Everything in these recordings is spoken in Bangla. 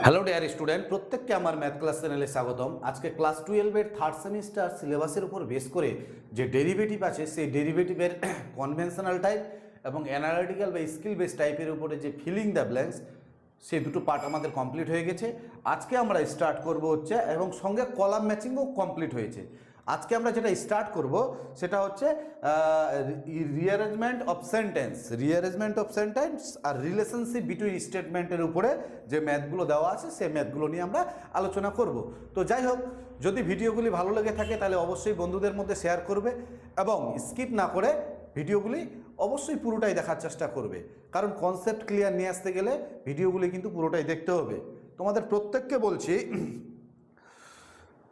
হ্যালো ডিয়ার স্টুডেন্ট, প্রত্যেককে আমার ম্যাথ ক্লাস চ্যানেলে স্বাগতম। আজকে ক্লাস 12-এর থার্ড সেমিস্টার সিলেবাসের উপর বেস করে যে ডেরিভেটিভ আছে সেই ডেরিভেটিভের কনভেনশনাল টাইপ এবং অ্যানালিটিক্যাল বা স্কিল বেস টাইপের উপরে যে ফিলিং দ্য ব্ল্যাঙ্কস সেই দুটো পার্ট আমাদের কমপ্লিট হয়ে গেছে। আজকে আমরা স্টার্ট করব হচ্ছে এবং সঙ্গে কলাম ম্যাচিংও কমপ্লিট হয়েছে। আজকে আমরা যেটা স্টার্ট করব সেটা হচ্ছে রিঅ্যারেঞ্জমেন্ট অফ সেন্টেন্স আর রিলেশনশিপ বিটুইন স্টেটমেন্টের উপরে যে ম্যাথগুলো দেওয়া আছে সেই ম্যাথগুলো নিয়ে আমরা আলোচনা করব। তো যাই হোক, যদি ভিডিওগুলি ভালো লেগে থাকে তাহলে অবশ্যই বন্ধুদের মধ্যে শেয়ার করবে এবং স্কিপ না করে ভিডিওগুলি অবশ্যই পুরোটাই দেখার চেষ্টা করবে, কারণ কনসেপ্ট ক্লিয়ার নিয়ে আসতে গেলে ভিডিওগুলি কিন্তু পুরোটাই দেখতে হবে। তোমাদের প্রত্যেককে বলছি,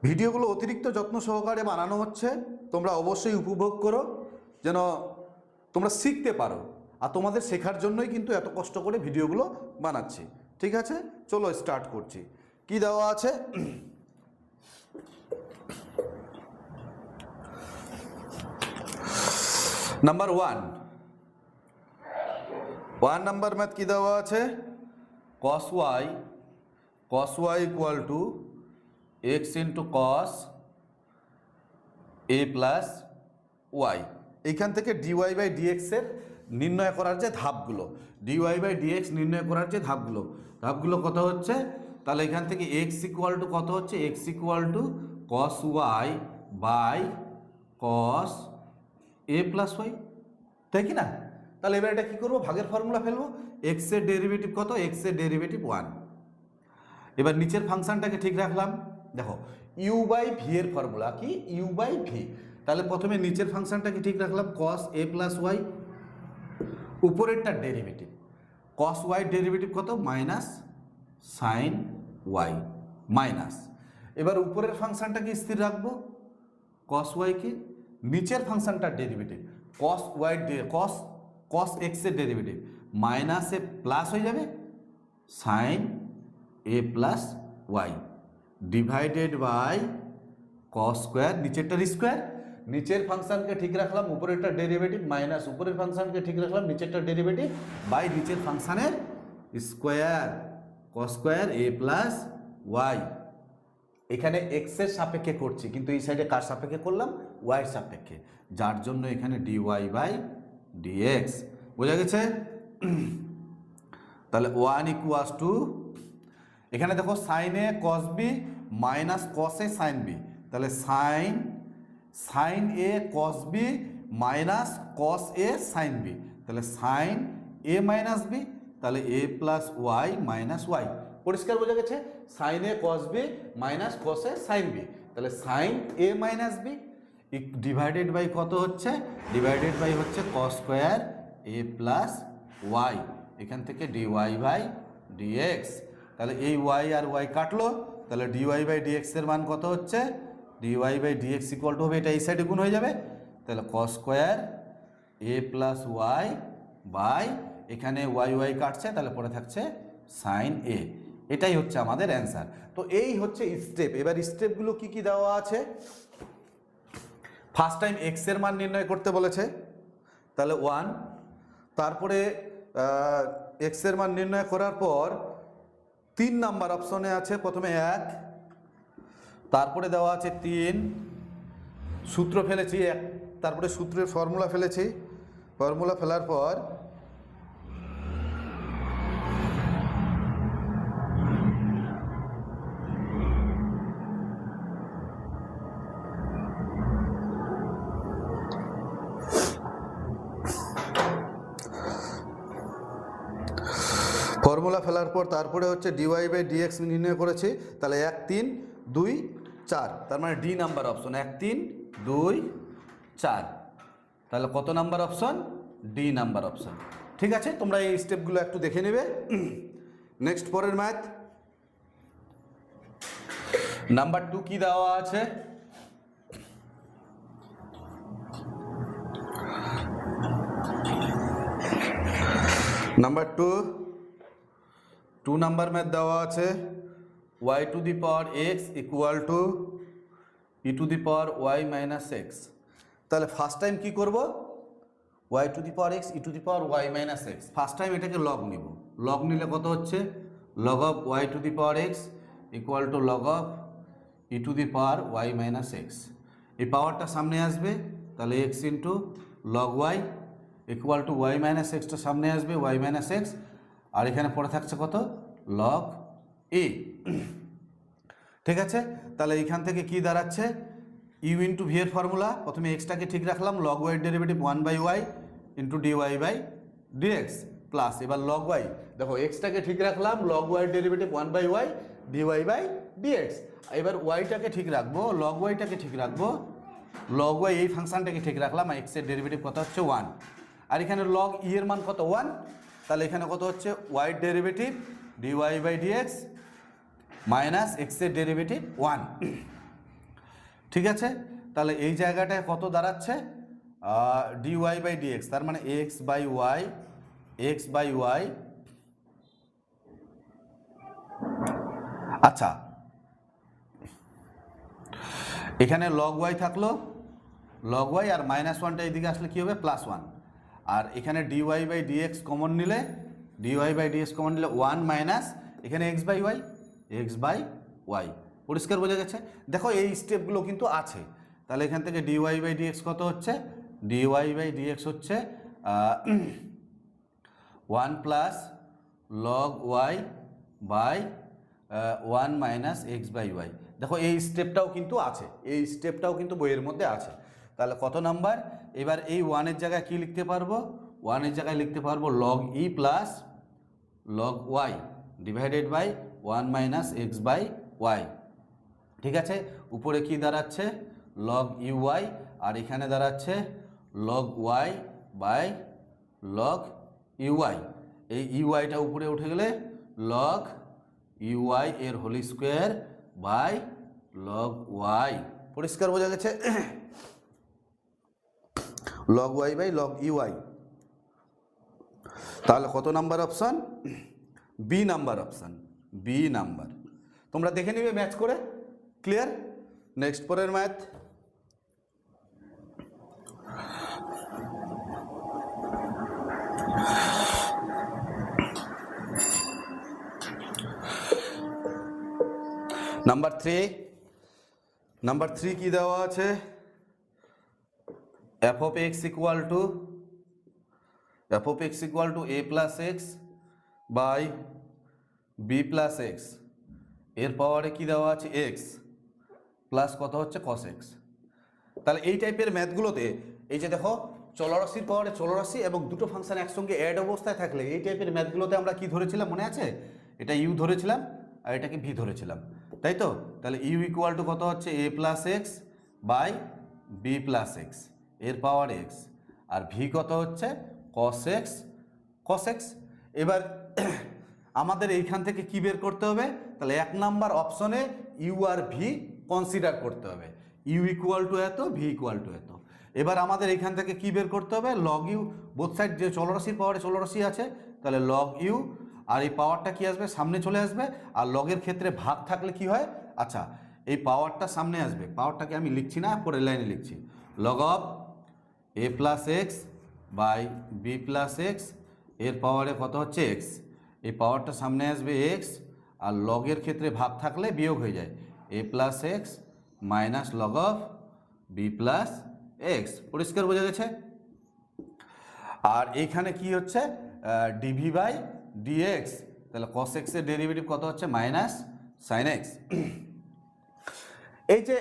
ভিডিওগুলো অতিরিক্ত যত্ন সহকারে বানানো হচ্ছে, তোমরা অবশ্যই উপভোগ করো যেন তোমরা শিখতে পারো। আর তোমাদের শেখার জন্যই কিন্তু এত কষ্ট করে ভিডিওগুলো বানাচ্ছি। ঠিক আছে, চলো স্টার্ট করছি। কি দেওয়া আছে? নাম্বার 1 নাম্বার ম্যাথ কি দেওয়া আছে? cos y equal to x into cos a plus y. এইখান থেকে ডিওয়াই বাই ডিএক্স এর নির্ণয় করার যে ধাপগুলো, ডিওয়াই বাই ডিএক্স নির্ণয় করার যে ধাপগুলো কত হচ্ছে? তাহলে এখান থেকে এক্স ইকুয়াল টু কত হচ্ছে? X equal to cos y by cos a plus y, তাই কি না? তাহলে এবার এটা কী করবো? ভাগের ফর্মুলা ফেলবো। এক্স এর ডেরিভেটিভ কত? এক্স এর ডেরিভেটিভ 1। এবার নিচের ফাংশনটাকে ঠিক রাখলাম। দেখো, ইউ বাই ভি এর ফর্মুলা কি? U by V. তাহলে প্রথমে নিচের ফাংশনটাকে ঠিক রাখলাম, cos a প্লাস ওয়াই, উপরেরটার ডেরিভেটিভ cos y ডেরিভেটিভ কত? Minus sine Y minus. এবার উপরের ফাংশনটাকে স্থির রাখবো cos y কে, নিচের ফাংশনটার ডেরিভেটিভ cos x এর ডেরিভেটিভ মাইনাস এ প্লাস হয়ে যাবে sine A plus Y divided by cos square, নিচেরটার স্কোয়ার। নিচের ফাংশনকে ঠিক রাখলাম, উপরেরটার ডেরিভেটিভ মাইনাস উপরের ফাংশনকে ঠিক রাখলাম, নিচেরটার ডেরিভেটিভ বাই নিচের ফাংশনের square, cos square A plus Y. এখানে এক্স এর সাপেক্ষে করছি, কিন্তু এই সাইডে কার সাপেক্ষে করলাম? ওয়াইয়ের সাপেক্ষে, যার জন্য এখানে ডিওয়াই বাই ডিএক্স। বোঝা গেছে? তাহলে 1 ইকুয়াস টু, এখানে দেখো sine A cos B minus cos A sine B, তাহলে sine A cos B minus cos A sine B, তাহলে সাইন এ মাইনাস বি, তাহলে A plus y minus y. পরিষ্কার বোঝা গেছে? Sine A cos B minus cos A sine B, তাহলে sine A minus B divided by কত হচ্ছে? ডিভাইডেড বাই হচ্ছে cos square A plus y, এখান থেকে ডিওয়াই বাই ডিএক্স। তাহলে এই ওয়াই আর ওয়াই কাটলো, তাহলে ডিওয়াই বাই ডিএক্স এর মান কত হচ্ছে? Dy by dx equal to হবে, এটা এই সাইডে গুণ হয়ে যাবে, তাহলে cos square A plus y by, এখানে ওয়াই কাটছে, তাহলে পরে থাকছে সাইন এ। এটাই হচ্ছে আমাদের অ্যান্সার। তো এই হচ্ছে স্টেপ। এবার স্টেপগুলো কি কি দেওয়া আছে? ফার্স্ট টাইম এক্স এর মান নির্ণয় করতে বলেছে, তাহলে 1। তারপরে এক্স এর মান নির্ণয় করার পর 3 নাম্বার অপশনে আছে, প্রথমে 1, তারপরে দেওয়া আছে 3, সূত্র ফেলেছি 1, তারপরে সূত্রের ফর্মুলা ফেলেছি, ফর্মুলা ফেলার পর তারপরে হচ্ছে ডিওয়াই বাই ডিএক্স নির্ণয় করেছি, তাহলে 1 3 2 4, তার মানে ডি নাম্বার অপশন 1 3 2 4। তাহলে কত number option? D number option. ঠিক আছে, তোমরা এই স্টেপগুলো একটু দেখে নেবে। নেক্সট পরের ম্যাথ নাম্বার 2 কি দেওয়া আছে? নাম্বার 2 নাম্বার ম্যাথ দেওয়া আছে y to the power x equal to e to the power y minus x. তাহলে ফার্স্ট টাইম কি করব? y to the power x e to the power y minus x. First time এটাকে লগ নিব। লগ নিলে কত হচ্ছে? Log of y to the power x equal to log of e to the power y minus x. এই পাওয়ারটা সামনে আসবে, তাহলে x into log Y equal to y minus এক্সটা সামনে আসবে, ওয়াই মাইনাস এক্স, আর এখানে পড়ে থাকছে কত, লগ ই। ঠিক আছে, তাহলে এইখান থেকে কি দাঁড়াচ্ছে, ইউ ইন্টু ভি এর ফর্মুলা, প্রথমে এক্সটাকে ঠিক রাখলাম, log y derivative 1/y into dy/dx plus, এবার লগ ওয়াই, দেখো এক্সটাকে ঠিক রাখলাম, log y derivative 1/y dy/dx, এবার ওয়াইটাকে ঠিক রাখবো, লগ ওয়াইটাকে ঠিক রাখবো, লগ ওয়াই এই ফাংশনটাকে ঠিক রাখলাম, আর এক্সের ডেরিভেটিভ কত হচ্ছে 1, আর এখানে লগ ই এর মান কত 1, তাহলে এখানে কত হচ্ছে ওয়াই ডেরিভেটিভ dy/dx মাইনাস এক্সের ডেরিভেটিভ 1। ঠিক আছে, তাহলে এই জায়গাটায় কত দাঁড়াচ্ছে, dy/dx, তার মানে x/y। আচ্ছা, এখানে লগ ওয়াই থাকলো, লগ ওয়াই আর মাইনাস ওয়ানটা এইদিকে আসলে কী হবে, +1, আর এখানে dy/dx কমন নিলে, dy/dx কমন নিলে 1 মাইনাস এখানে x/y। পরিষ্কার বোঝা গেছে। দেখো এই স্টেপগুলো কিন্তু আছে, তাহলে এখান থেকে dy/dx কত হচ্ছে, dy/dx হচ্ছে 1 plus log y by 1 minus x/y। দেখো এই স্টেপটাও কিন্তু আছে, এই স্টেপটাও কিন্তু বইয়ের মধ্যে আছে। তাহলে কত নাম্বার, এবার এই 1-এর জায়গায় কি লিখতে পারবো, 1-এর জায়গায় লিখতে পারবো log e plus log y divided by 1 minus x/y। ঠিক আছে, উপরে কি দাঁড়াচ্ছে, লগ ইউআই, আর এখানে দাঁড়াচ্ছে log y by log UI. এই ইউআইটা উপরে উঠে গেলে লগ ইউআই এর whole square by log y. পরিষ্কার বোঝা গেছে, log y by log UI. তাহলে কত number option, B number option, B number. তোমরা দেখে নিবে ম্যাচ করে, ক্লিয়ার। নেক্সট পরের ম্যাথ, নাম্বার 3। নাম্বার 3 কি দেওয়া আছে, f of x equal to a plus x by B plus x, এর পাওয়ারে কি দেওয়া আছে x প্লাস কত হচ্ছে cos x। তাহলে এই টাইপের ম্যাথগুলোতে এই যে দেখো চলরাশির পাওয়ারে চলরাশি এবং দুটো ফাংশন একসঙ্গে অ্যাড অবস্থায় থাকলে এই টাইপের ম্যাথগুলোতে আমরা কি ধরেছিলাম মনে আছে, এটা ইউ ধরেছিলাম আর এটাকে ভি ধরেছিলাম, তাই তো। তাহলে ইউ ইকুয়াল টু কত হচ্ছে a plus x by B plus x এর পাওয়ার এক্স, আর ভি কত হচ্ছে cos x। এবার আমাদের এইখান থেকে কি বের করতে হবে, তাহলে 1 নাম্বার অপশনে ইউ আর ভি কনসিডার করতে হবে, ইউ ইকুয়াল টু এত, ভি ইকুয়াল টু এত। এবার আমাদের এইখান থেকে কি বের করতে হবে, লগ ইউ, বোথ সাইড যে চলরাশির পাওয়ারে চলরাশি আছে, তাহলে লগ ইউ, আর এই পাওয়ারটা কি আসবে, সামনে চলে আসবে, আর লগের ক্ষেত্রে ভাগ থাকলে কি হয়, আচ্ছা এই পাওয়ারটা সামনে আসবে, পাওয়ারটাকে আমি লিখছি না, পরের লাইনে লিখছি, log of A plus x by B plus x এর পাওয়ারে কত হচ্ছে এক্স, এই পাওয়ারটা সামনে আসবে এক্স, আর লগের ক্ষেত্রে ভাগ থাকলে বিয়োগ হয়ে যায়, a plus x minus log of b plus x. পরিষ্কার বোঝা গেছে। আর এইখানে কি হচ্ছে, ডিভি বাই ডিএক্স, তাহলে cos x এর ডেরিভেটিভ কত হচ্ছে, মাইনাস সাইন এক্স। এই যে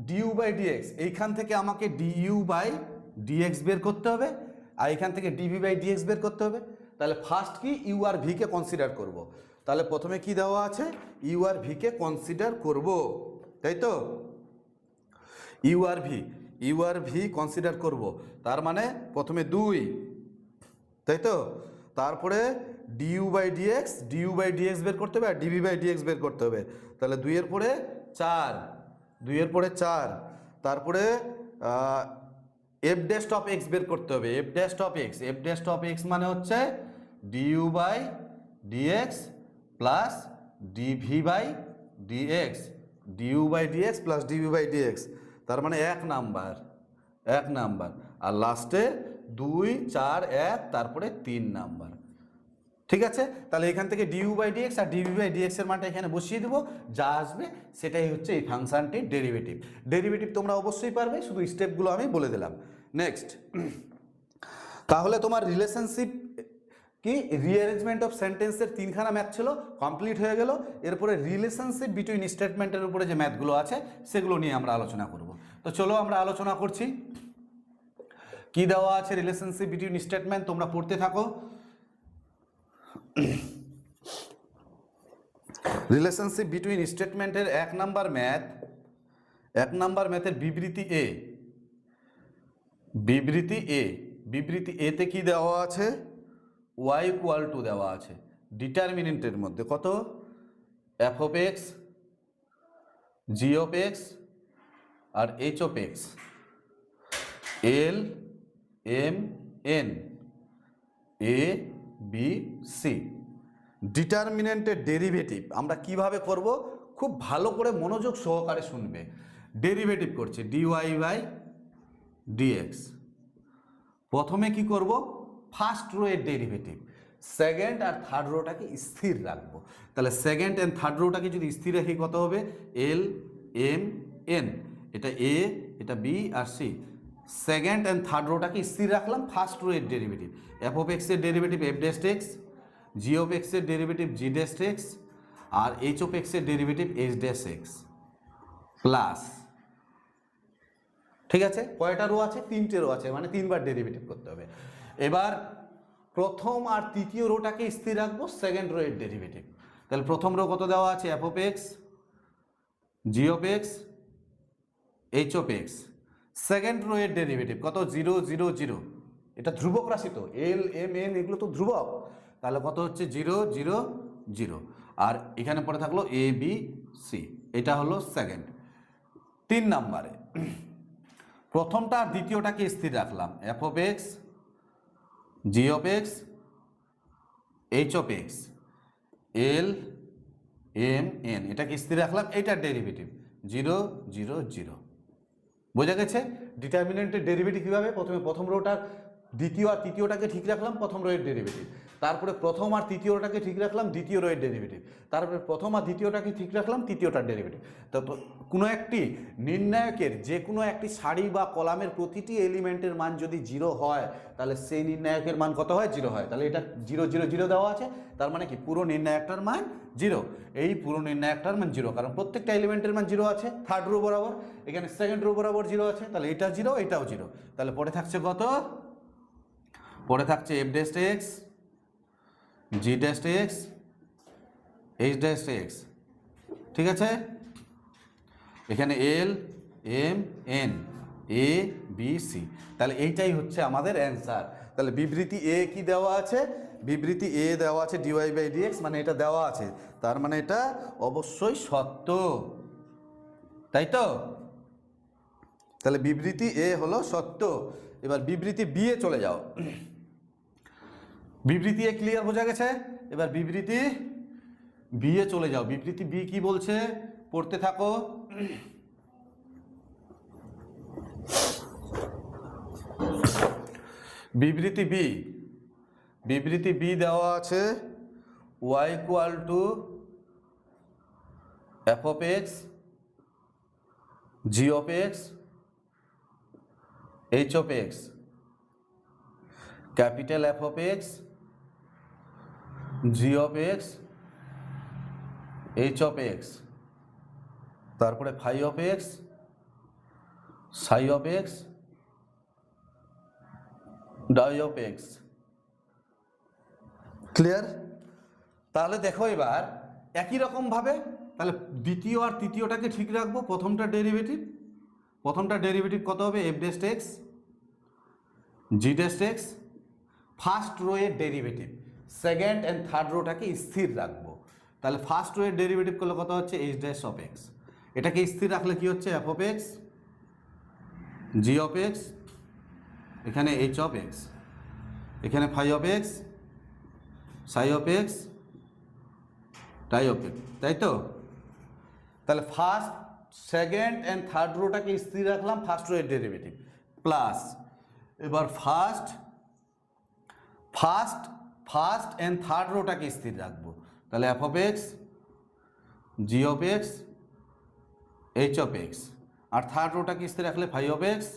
ডিউ বাই ডিএক্স, এইখান থেকে আমাকে ডিইউ বাই ডিএক্স বের করতে হবে, আর এখান থেকে ডিভি বাই ডিএক্স বের করতে হবে। তাহলে ফার্স্ট কি ইউ আর ভিকে কনসিডার করব, তাহলে প্রথমে কি দেওয়া আছে, ইউ আর ভিকে কনসিডার করব, তাই তো, ইউ আর ভি কনসিডার করব, তার মানে প্রথমে 2, তাই তো, তারপরে ডিইউ বাই ডিএক্স বের করতে হবে, আর ডিভি বাই ডিএক্স বের করতে হবে। তাহলে 2 এর পরে 4, তারপরে এফ ড্যাশ অফ এক্স বের করতে হবে, এফ ড্যাশ অফ এক্স মানে হচ্ছে du by dx plus dv by dx, du by dx plus dv by dx, তার মানে 1 নাম্বার, আর লাস্টে 2, 4, 1, তারপরে 3 নাম্বার। ঠিক আছে, তাহলে এখান থেকে ডিউ বাই ডিএক্স আর ডিভি বাই ডিএক্স এর মানটা এখানে বসিয়ে দেবো, যা আসবে সেটাই হচ্ছে এই ফাংশনটির ডেরিভেটিভ। ডেরিভেটিভ তোমরা অবশ্যই পারবে, শুধু স্টেপগুলো আমি বলে দিলাম। নেক্সট, তাহলে তোমার রিলেশনশিপ কি রিঅ্যারেঞ্জমেন্ট অফ সেন্টেন্সের তিনখানা ম্যাথ ছিল, কমপ্লিট হয়ে গেল। এরপরে রিলেশনশিপ বিটুইন স্টেটমেন্টের উপরে যে ম্যাথগুলো আছে সেগুলো নিয়ে আমরা আলোচনা করব। তো চলো আমরা আলোচনা করছি। কি দেওয়া আছে রিলেশনশিপ বিটুইন স্টেটমেন্ট, তোমরা পড়তে থাকো। রিলেশনশিপ বিটুইন স্টেটমেন্টের 1 নাম্বার ম্যাথের বিবৃতি এ, বিবৃতি এতে কি দেওয়া আছে, y ইকুয়াল টু দেওয়া আছে ডিটারমিনেন্টের মধ্যে কত, f of x, g of x আর h of x, l m n a b c। ডিটারমিনেন্টের ডেরিভেটিভ আমরা কিভাবে করব, খুব ভালো করে মনোযোগ সহকারে শুনবে। ডেরিভেটিভ করছে dy বাই dx। প্রথমে কি করব, ফার্স্ট রো এর ডেরিভেটিভ, সেকেন্ড আর থার্ড রোটাকে স্থির রাখবো। তাহলে সেকেন্ড এন্ড থার্ড রোটাকে যদি স্থির রাখি কত হবে, এল এম এন, এটা এ এটা বি আর সি। সেকেন্ড এন্ড থার্ড রোটাকে স্থির রাখলাম, ফার্স্ট রো এর ডেরিভেটিভ এফ অফ এক্স এর derivative f dash x, g of x এর ডেরিভেটিভ জি ড্যাশ এক্স আর এইচ অফ এক্স এর derivative h dash x plus. ঠিক আছে, কয়টা রো আছে, 3টে রো আছে, মানে 3বার ডেরিভেটিভ করতে হবে। এবার প্রথম আর তৃতীয় রোটাকে স্থির রাখবো, সেকেন্ড রো এর ডেরিভেটিভ। তাহলে প্রথম রো কত দেওয়া আছে, F of x, g of x, h of x. Second rho এর ডেরিভেটিভ কত, 0 0 0, এটা ধ্রুবক রাশি তো, এল এম এন এগুলো তো ধ্রুবক, তাহলে কত হচ্ছে 0 0 0। আর এখানে পরে থাকলো এ বি সি, এটা হলো সেকেন্ড। 3 নাম্বারে প্রথমটা আর দ্বিতীয়টাকে স্থির রাখলাম, f of x, g of x, h of x, L M N, এটাকে স্থির রাখলাম, এটার ডেরিভেটিভ 0 0 0। বোঝা গেছে ডিটারমিনেন্টের ডেরিভেটিভ কীভাবে, প্রথমে প্রথম রোটার দ্বিতীয় আর তৃতীয়টাকে ঠিক রাখলাম, প্রথম রোয়ের ডেরিভেটিভ। তারপরে প্রথম আর তৃতীয় রোটাকে ঠিক রাখলাম, দ্বিতীয় রোয়ের ডেরিভেটিভ। তারপরে প্রথম আর দ্বিতীয়টাকে ঠিক রাখলাম, তৃতীয়টার ডেরিভেটিভ। তো কোনো একটি নির্ণায়কের যে কোনো একটি সারি বা কলামের প্রতিটি এলিমেন্টের মান যদি 0 হয়, তাহলে সেই নির্ণায়কের মান কত হয়, 0 হয়। তাহলে এটা 0 0 0 দেওয়া আছে, তার মানে কি পুরো নির্ণায়কটার মান 0। এই পুরো নির্ণায়কটার মান 0, কারণ প্রত্যেকটা এলিমেন্টের মান 0 আছে। থার্ড রো বরাবর, এখানে সেকেন্ড রো বরাবর 0 আছে, তাহলে এটা 0 এটাও 0। তাহলে পরে থাকছে কত, পরে থাকছে f dash x, g dash x, h dash x. ঠিক আছে, এখানে l M n a b c. তাহলে এইটাই হচ্ছে আমাদের অ্যান্সার। তাহলে বিবৃতি এ কি দেওয়া আছে, বিবৃতি এ দেওয়া আছে ডিওয়াই বাই ডিএক্স, মানে এটা দেওয়া আছে, তার মানে এটা অবশ্যই সত্য, তাই তো। তাহলে বিবৃতি এ হলো সত্য। এবার বিবৃতি বি এ চলে যাও। বিবৃতি এ ক্লিয়ার বোঝা গেছে, এবার বিবৃতি বি এ চলে যাও। বিবৃতি বি কি বলছে, পড়তে থাকো। বিবৃতি বি, বিবৃতি বি দেওয়া আছে y equal to f of x, g of x, h of x, capital F of x, g of x, h of x, তারপরে phi of x, psi of x, die of x. Clear? তাহলে দেখো এবার একই রকম ভাবে তাহলে দ্বিতীয় আর তৃতীয়টাকে ঠিক রাখবো। প্রথমটা ডেরিভেটিভ কত হবে, F dash x, g dash x. First row এর ডেরিভেটিভ, সেকেন্ড অ্যান্ড থার্ড রোটাকে স্থির রাখবো। তাহলে ফার্স্ট রো এর ডেরিভেটিভ করলে কত হচ্ছে, এইচ ড্যাশ অফ এক্স। এটাকে স্থির রাখলে কি হচ্ছে, f of x, g of x, এখানে এইচ অফ এক্স, এখানে phi of x, psi of x, die of x, তাই তো। তাহলে ফার্স্ট সেকেন্ড অ্যান্ড থার্ড রোটাকে স্থির রাখলাম, ফার্স্ট রো এর ডেরিভেটিভ প্লাস। এবার ফার্স্ট অ্যান্ড থার্ড রোটাকে স্থির রাখবো, তাহলে f of x, g of x, h of x, আর থার্ড রোটাকে স্থির রাখলে phi of x,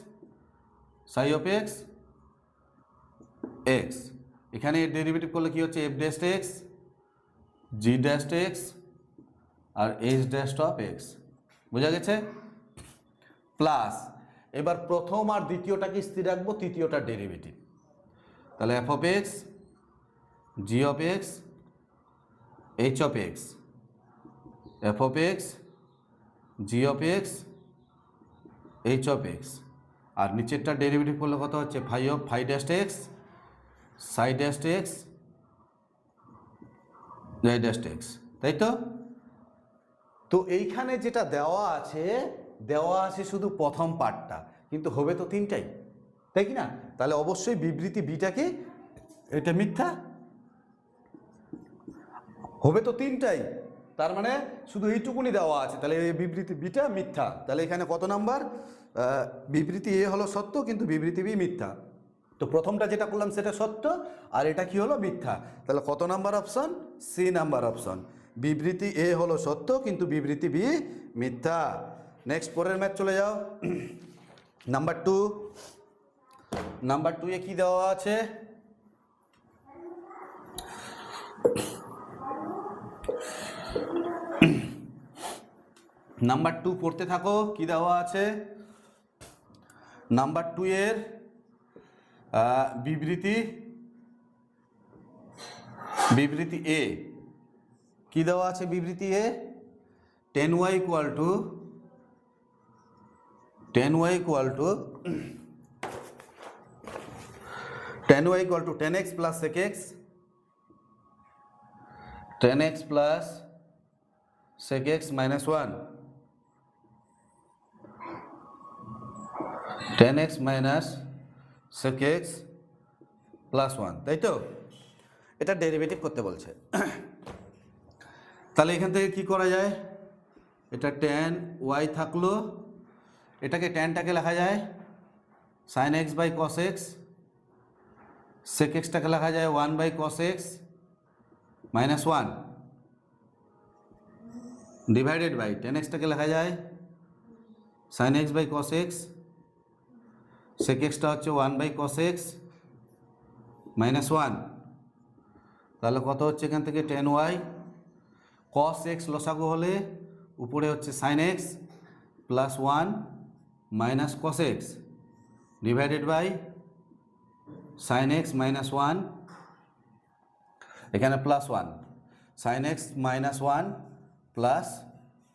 psi of x, x. এখানে ডেরিভেটিভ করলে কি হচ্ছে, f dash x, g dash x আর এইচ ড্যাশ অফ এক্স। বোঝা গেছে? প্লাস এবার প্রথম আর দ্বিতীয়টাকে স্থির রাখবো, তৃতীয়টার ডেরিভেটিভ, তাহলে f of x, g of x, h of x, f of x, g of x, h of x. আর নিচেরটা ডেরিভেটিভ করলে কত হচ্ছে, phi dash x, psi dash x, z dash x, তাই তো? তো এইখানে যেটা দেওয়া আছে শুধু প্রথম পার্টটা, কিন্তু হবে তো তিনটাই, তাই কি না? তাহলে অবশ্যই বিবৃতি বিটা কি, এটা মিথ্যা হবে তো তিনটাই, তার মানে শুধু এইটুকুনি দেওয়া আছে, তাহলে এই বিবৃতি বিটা মিথ্যা। তাহলে এখানে কত নাম্বার, বিবৃতি এ হলো সত্য কিন্তু বিবৃতি বি মিথ্যা। তো প্রথমটা যেটা করলাম সেটা সত্য, আর এটা কি হলো, মিথ্যা। তাহলে কত number option, C number option, বিবৃতি এ হলো সত্য কিন্তু বিবৃতি বি মিথ্যা। নেক্সট পরের ম্যাচ চলে যাও। নাম্বার 2, নাম্বার 2 এ কি দেওয়া আছে, নাম্বার 2 পড়তে থাকো, কি দেওয়া আছে। নাম্বার 2 এর বিবৃতি এ কি দেওয়া আছে, বিবৃতি এ 10y equal to 10x plus sec x, 10x plus sec x minus 1, 10x minus sec x plus 1, তাই তো? এটা ডেরিভেটিভ করতে বলছে। তাহলে এখান থেকে কি করা যায়, এটা tan y থাকলো, এটাকে ট্যানটাকে লেখা যায় sin x by cos x, sec xটাকে লেখা যায় 1 by cos x minus 1 divided by tan xটাকে লেখা যায় sin x by cos x, sec xটা হচ্ছে 1 বাই cos x মাইনাস 1। তাহলে কত হচ্ছে এখান থেকে, tan y cos x লসাগু হলে উপরে হচ্ছে sin x plus 1 minus cos x divided by sin x minus 1, এখানে plus 1, sin x minus 1 plus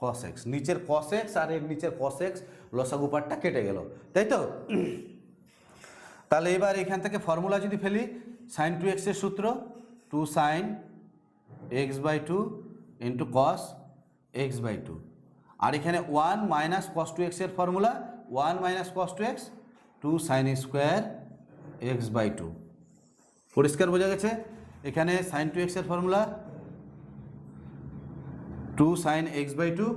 cos x, নিচের cos x আর এর নিচের cos x লসাগু পার্টটা কেটে গেল, তাই তো? তাহলে এবার এখান থেকে ফর্মুলা যদি ফেলি, sin 2x এর সূত্র 2 sin x by 2 into cos x by 2, আর এখানে 1 মাইনাস cos 2x এর formula 1 minus cos 2x 2 sin square x by 2। পরিষ্কার বোঝা গেছে? এখানে sin 2x এর formula 2 sin x by 2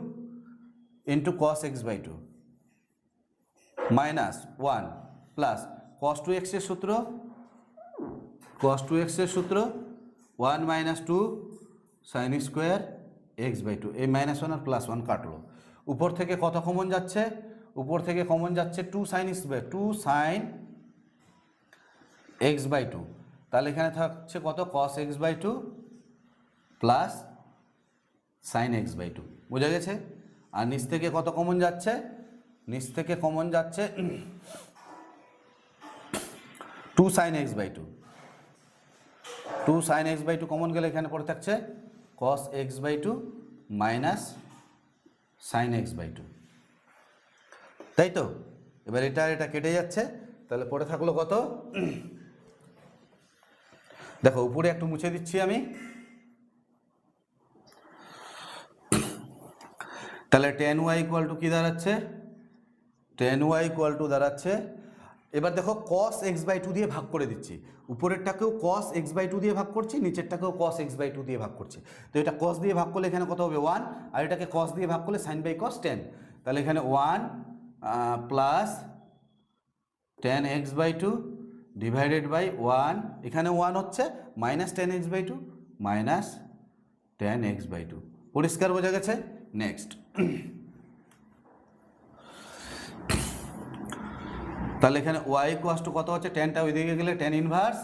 into cos x by 2 minus 1 plus cos 2x এর সূত্র 1 minus 2 sin square x by 2, এই মাইনাস 1 আর প্লাস 1 কাটলো, উপর থেকে কত কমন যাচ্ছে, উপর থেকে কমন যাচ্ছে 2 sin x বাই 2, তাহলে এখানে থাকছে কত, cos x by 2 plus sin x by 2, বোঝা গেছে? আর নিচ থেকে কত কমন যাচ্ছে, নিচ থেকে কমন যাচ্ছে 2 sin x by 2, 2 sin x by 2 common গেলে এখানে পড়ে থাকছে cos x by 2 minus sin x by 2, তাই তো? এবার এটা কেটে যাচ্ছে, তাহলে পড়ে থাকলো কত, দেখো উপরে একটু মুছে দিচ্ছি আমি, তাহলে tan y ইকুয়াল টু কি দাঁড়াচ্ছে, tan y ইকুয়াল টু দাঁড়াচ্ছে, এবার দেখো cos x বাই 2 দিয়ে ভাগ করে দিচ্ছি, উপরেরটাকেও cos x বাই 2 দিয়ে ভাগ করছি, নিচেরটাকেও cos x বাই 2 দিয়ে ভাগ করছি। তো এটা cos দিয়ে ভাগ করলে এখানে কত হবে 1, আর এটাকে cos দিয়ে ভাগ করলে sin বাই cos 10, তাহলে এখানে 1 plus tan x by 2 divided by 1, এখানে 1 হচ্ছে মাইনাস 10x/2 মাইনাস 10x/2। পরিষ্কার বোঝা গেছে? নেক্সট, তাহলে এখানে y ইকুয়ালস টু কত হচ্ছে, টেনটা ওইদিকে গেলে টেন ইনভার্স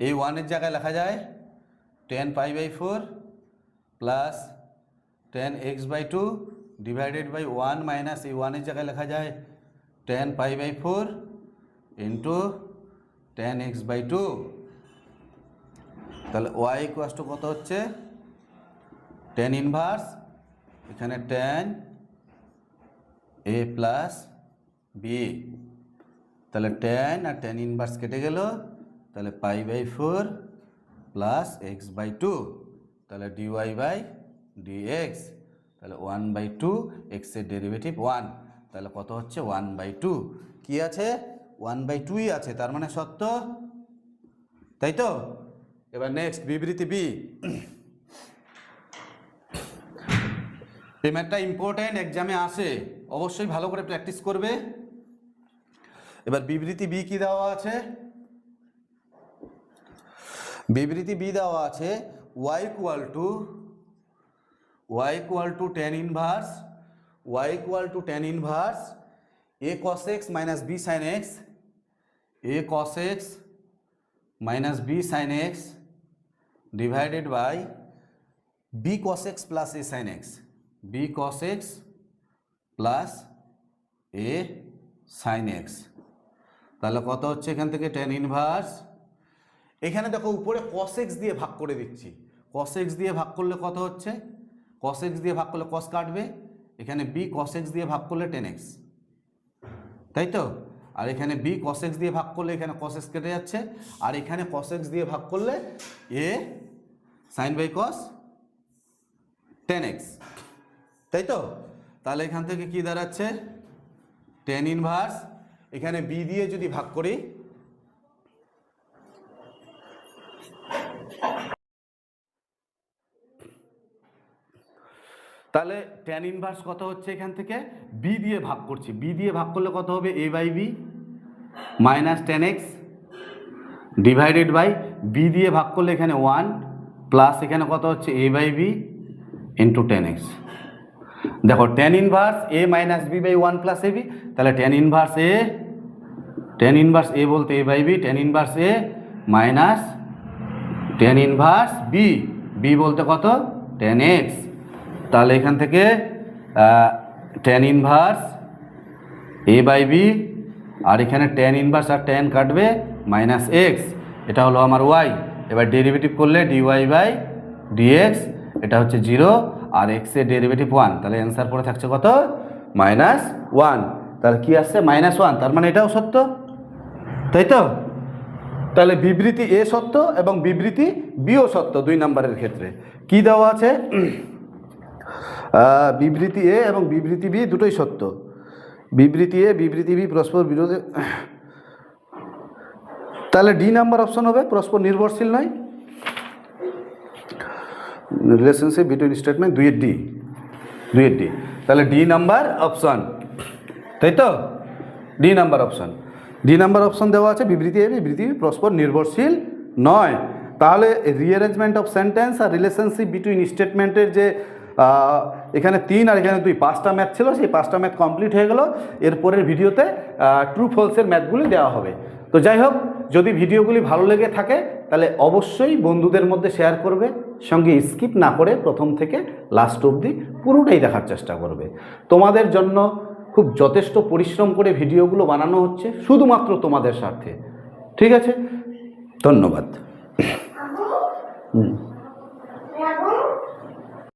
এই 1-এর জায়গায় লেখা যায় 10π/4 plus 10x/2 divided by 1 minus এই 1-এর জায়গায় লেখা যায় 10π/4 ইন্টু 10x/2। তাহলে y ইকুয়ালস টু কত হচ্ছে, টেন ইনভার্স এখানে 10a প্লাস বি, তাহলে 10 আর 10 ইনভার্স কেটে গেল, তাহলে π/4 প্লাস x/2, তাহলে dy/dx, তাহলে 1/2 x-এর ডেরিভেটিভ 1, তাহলে কত হচ্ছে 1/2। কি আছে? 1/2ই আছে, তার মানে সত্য, তাই তো? এবার নেক্সট বিবৃতি বি। এই ম্যাথটা ইম্পর্টেন্ট, এক্সামে আসে, অবশ্যই ভালো করে প্র্যাকটিস করবে। এবার বিবৃতি বি কি দেওয়া আছে? বিবৃতি বি দেওয়া আছে y equal to tan inverse a cos x minus b sin x, a cos x minus b sin x divided by b cos x plus a sin x, b cos x plus a sin x। তাহলে কত হচ্ছে এখান থেকে tan ইনভার্স, এখানে দেখো উপরে cos x দিয়ে ভাগ করে দিচ্ছি, cos x দিয়ে ভাগ করলে কত হচ্ছে, cos x দিয়ে ভাগ করলে cos কাটবে, এখানে b cos x দিয়ে ভাগ করলে tan x, তাই তো? আর এখানে b cos x দিয়ে ভাগ করলে এখানে cos x কেটে যাচ্ছে, আর এখানে cos x দিয়ে ভাগ করলে a sin by cos tan x, তাই তো? তাহলে এখান থেকে কি দাঁড়াচ্ছে, tan ইনভার্স এখানে b দিয়ে যদি ভাগ করি, তাহলে tan ইনভার্স কত হচ্ছে, এখান থেকে b দিয়ে ভাগ করছি, b দিয়ে ভাগ করলে কত হবে, a/b minus tan x divided by b দিয়ে ভাগ করলে এখানে 1 প্লাস এখানে কত হচ্ছে a/b ইন্টু tan x। দেখো tan inverse a minus b by 1 plus ab, তাহলে tan ইনভার্স a বলতে a/b, tan inverse a minus tan inverse b বলতে কত, tan x। তাহলে এখান থেকে tan ইনভার্স a/b আর এখানে tan ইনভার্স আর tan কাটবে মাইনাস x, এটা হলো আমার y। এবার ডেরিভেটিভ করলে dy/dx, এটা হচ্ছে 0 আর x এর ডেরিভেটিভ 1, তাহলে অ্যান্সার পড়ে থাকছে কত, -1। তাহলে কি আসছে, -1, তার মানে এটাও সত্য, তাই তো? তাহলে বিবৃতি এ সত্য এবং বিবৃতি বিও সত্য, 2 নম্বরের ক্ষেত্রে। কি দেওয়া আছে, বিবৃতি এ এবং বিবৃতি বি দুটোই সত্য, বিবৃতি এ বিবৃতি বি পরস্পর বিরোধী, তাহলে ডি নাম্বার অপশন হবে, পরস্পর নির্ভরশীল নয়, রিলেশনশিপ বিটুইন স্টেটমেন্ট 2 ডি, তাহলে ডি নাম্বার অপশন, তাই তো? ডি নাম্বার অপশন দেওয়া আছে, বিবৃতি এ বিবৃতি বি পরস্পর নির্ভরশীল নয়। তাহলে রিঅ্যারেঞ্জমেন্ট অফ সেন্টেন্স আর রিলেশনশিপ বিটুইন স্টেটমেন্টের যে এখানে 3 আর এখানে 2, 5টা ম্যাথ ছিল, সেই 5টা ম্যাথ কমপ্লিট হয়ে গেল। এরপরের ভিডিওতে ট্রু ফলসের ম্যাথগুলি দেওয়া হবে। তো যাই হোক, যদি ভিডিওগুলি ভালো লেগে থাকে তাহলে অবশ্যই বন্ধুদের মধ্যে শেয়ার করবে, সঙ্গে স্কিপ না করে প্রথম থেকে লাস্ট অবধি পুরোটাই দেখার চেষ্টা করবে। তোমাদের জন্য খুব যথেষ্ট পরিশ্রম করে ভিডিওগুলো বানানো হচ্ছে, শুধুমাত্র তোমাদের স্বার্থে। ঠিক আছে, ধন্যবাদ।